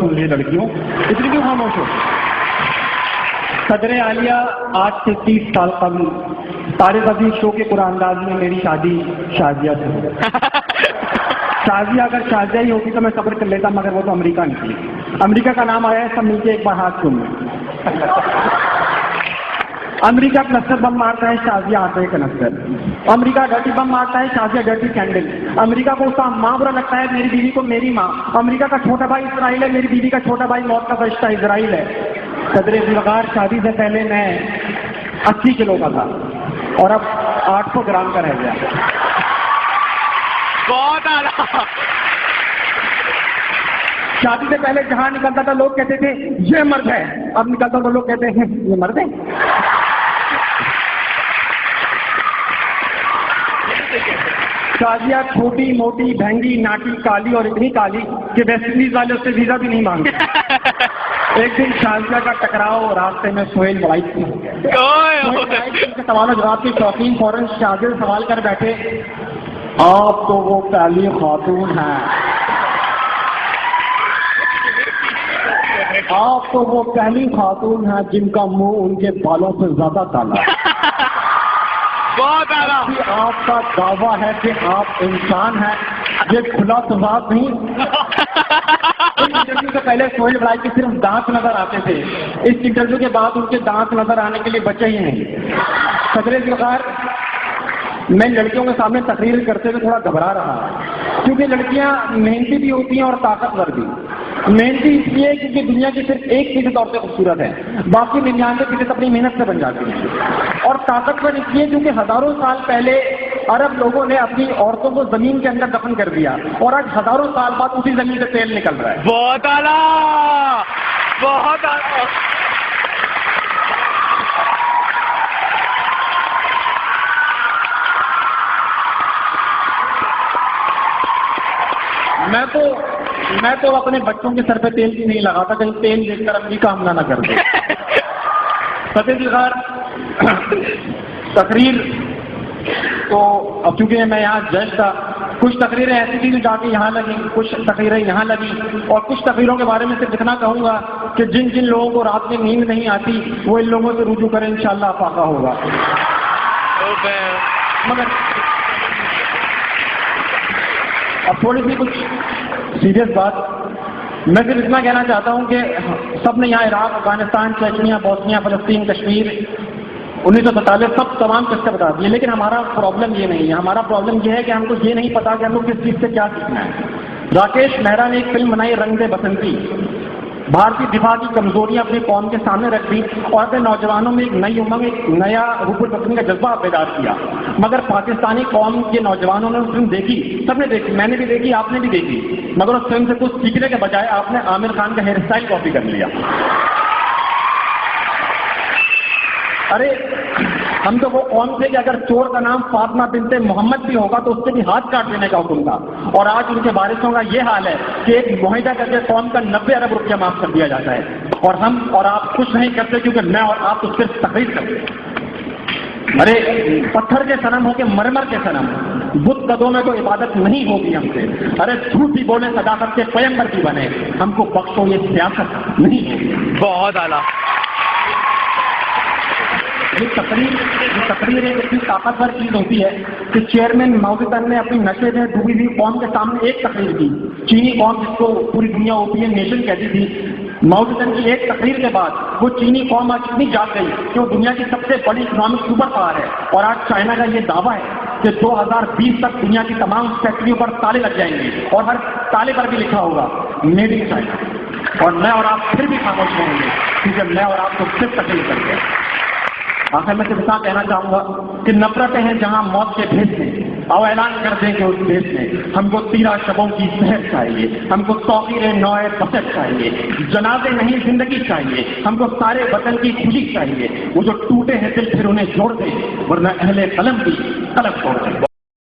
سن لیے لڑکیوں، اتنی کیوں خاموش ہو؟ صدر عالیہ آج سے 30 سال قبل طارق عزیز شو کے قرآن انداز میں میری شادی شازیہ سے شازیہ اگر شازیہ ہی ہوتی تو میں صبر کر لیتا، مگر وہ تو امریکہ نکلی۔ امریکہ کا نام آیا ہے، سب مل کے ایک بار ہاتھ سن لیں۔ امریکہ کلسٹر بم مارتا ہے، شازیہ آتا ہے کنسٹر۔ امریکہ ڈرٹی بم مارتا ہے، شازیہ ڈرٹی کینڈل۔ امریکہ کو اس کا ماں برا لگتا ہے، میری بیوی کو میری ماں۔ امریکہ کا چھوٹا بھائی اسرائیل ہے، میری بیوی کا چھوٹا بھائی موت کا فرشتہ اسرائیل ہے۔ صدر ذوالفقار شادی سے پہلے میں 80 کلو کا تھا اور اب 800 گرام کا رہ گیا۔ بہت اعلیٰ۔ شادی سے پہلے جہاں نکلتا تھا لوگ کہتے تھے یہ مرد ہے، اب نکلتا تو لوگ کہتے ہیں یہ مرد ہے۔ شازیہ چھوٹی موٹی بھینگی ناٹی کالی اور اتنی کالی کہ ویسٹ انڈیز والے اس سے ویزا بھی نہیں مانگتے۔ ایک دن شازیہ کا ٹکراؤ راستے میں سہیل بڑائی کے سوال و جواب کے شوقین فوراً شازیہ سے سوال کر بیٹھے، آپ تو وہ پہلی خاتون ہیں، آپ تو وہ پہلی خاتون ہیں جن کا منہ ان کے بالوں سے زیادہ کالا ہے۔ بہت اعلیٰ۔ آپ کا دعویٰ ہے کہ آپ انسان ہیں، یہ کھلا تضاد نہیں۔ اس انٹرویو سے پہلے سہیل بڑائی کے صرف دانت نظر آتے تھے، اس انٹرویو کے بعد ان کے دانت نظر آنے کے لیے بچے ہی نہیں۔ صدر ذوالفقار، میں لڑکیوں کے سامنے تقریر کرتے ہوئے تھوڑا گھبرا رہا کیونکہ لڑکیاں محنتی بھی ہوتی ہیں اور طاقتور بھی۔ محنتی اس لیے کیونکہ دنیا کی صرف 1% عورتیں خوبصورت ہیں، باقی 99% اپنی محنت سے بن جاتی ہیں۔ اور طاقتور اس لیے کیونکہ ہزاروں سال پہلے عرب لوگوں نے اپنی عورتوں کو زمین کے اندر دفن کر دیا اور آج ہزاروں سال بعد اسی زمین سے تیل نکل رہا ہے۔ بہت اعلیٰ، بہت اعلیٰ۔ میں تو اپنے بچوں کے سر پہ تیل بھی نہیں لگاتا، کہیں تیل دیکھ کر امریکہ حملہ نہ کر دے۔ صدر ذوالفقار، تقریر تو اب چونکہ میں یہاں جج تھا، کچھ تقریریں ایسی تھیں جو جا کے یہاں لگیں، کچھ تقریریں یہاں لگیں، اور کچھ تقریروں کے بارے میں صرف اتنا کہوں گا کہ جن جن لوگوں کو رات میں نیند نہیں آتی وہ ان لوگوں سے رجوع کریں، انشاءاللہ افاقہ ہوگا۔ مگر اب تھوڑی سی کچھ سیریس بات، میں صرف اتنا کہنا چاہتا ہوں کہ سب نے یہاں عراق، افغانستان، چیچنیا، بوسنیا، فلسطین، کشمیر، 1947 سب تمام قصے بتا دیے، لیکن ہمارا پرابلم یہ نہیں ہے۔ ہمارا پرابلم یہ ہے کہ ہم کو یہ نہیں پتا کہ ہم کو کس چیز سے کیا سیکھنا ہے۔ راکیش مہرا نے ایک فلم بنائی رنگ دے بسنتی، بھارتی دفاع کی کمزوریاں اپنی قوم کے سامنے رکھ دی اور اپنے نوجوانوں میں ایک نئی امنگ، ایک نیا حب الوطنی کا جذبہ بیدار کیا۔ مگر پاکستانی قوم کے نوجوانوں نے فلم دیکھی، سب نے دیکھی، میں نے بھی دیکھی، آپ نے بھی دیکھی، مگر اس فلم سے کچھ سیکھنے کے بجائے آپ نے عامر خان کا ہیئر اسٹائل کاپی کر لیا۔ ارے ہم تو وہ قوم تھے کہ اگر چور کا نام فاطمہ بنت محمد بھی ہوگا تو اس سے بھی ہاتھ کاٹ دینے کا حکم تھا، اور آج ان کے وارثوں کا یہ حال ہے کہ ایک معاہدہ کر کے قوم کا 90 ارب روپیہ معاف کر دیا جاتا ہے، اور ہم اور آپ کچھ نہیں کرتے کیونکہ میں اور آپ تو صرف تقریر کرتے ہیں۔ ارے پتھر کے صنم ہو کے مرمر کے صنم، بت قدوں میں کوئی عبادت نہیں ہوگی ہم سے۔ ارے جھوٹ ہی بولے صداقت کے پیغمبر بھی بنے، ہم کو بخشو یہ سیاست نہیں ہوگی۔ بہت اعلیٰ۔ یہ تقریر ایک اتنی طاقتور چیز ہوتی ہے کہ چیئرمین ماؤ زے دونگ نے اپنی نشے میں ڈوبی ہوئی قوم کے سامنے ایک تقریر کی، چینی قوم جس کو پوری دنیا اوپین نیشن کہتی تھی، ماؤ زے دونگ کی ایک تقریر کے بعد وہ چینی قوم آج اتنی جاگ گئی کہ وہ دنیا کی سب سے بڑی اکنامک سپر پاور ہے، اور آج چائنا کا یہ دعویٰ ہے کہ 2020 تک دنیا کی تمام فیکٹریوں پر تالے لگ جائیں گے اور ہر تالے پر بھی لکھا ہوگا میڈ ان چائنا، اور میں اور آپ پھر بھی خاموش رہیں گے کیونکہ میں اور آپ کو صرف تقریر کرتے ہیں۔ آخر میں صرف اتنا کہنا چاہوں گا کہ نفرتیں ہیں جہاں موت کے بھیس میں، اور اعلان کر دیں کہ اس بھیس میں ہم کو 13 شبوں کی سحر چاہیے، ہم کو توقیر نوع بشر چاہیے، جنازے نہیں زندگی چاہیے، ہم کو سارے وطن کی خوشی چاہیے، وہ جو ٹوٹے ہیں دل پھر انہیں جوڑ دیں ورنہ اہل قلم بھی قلم توڑ دیں۔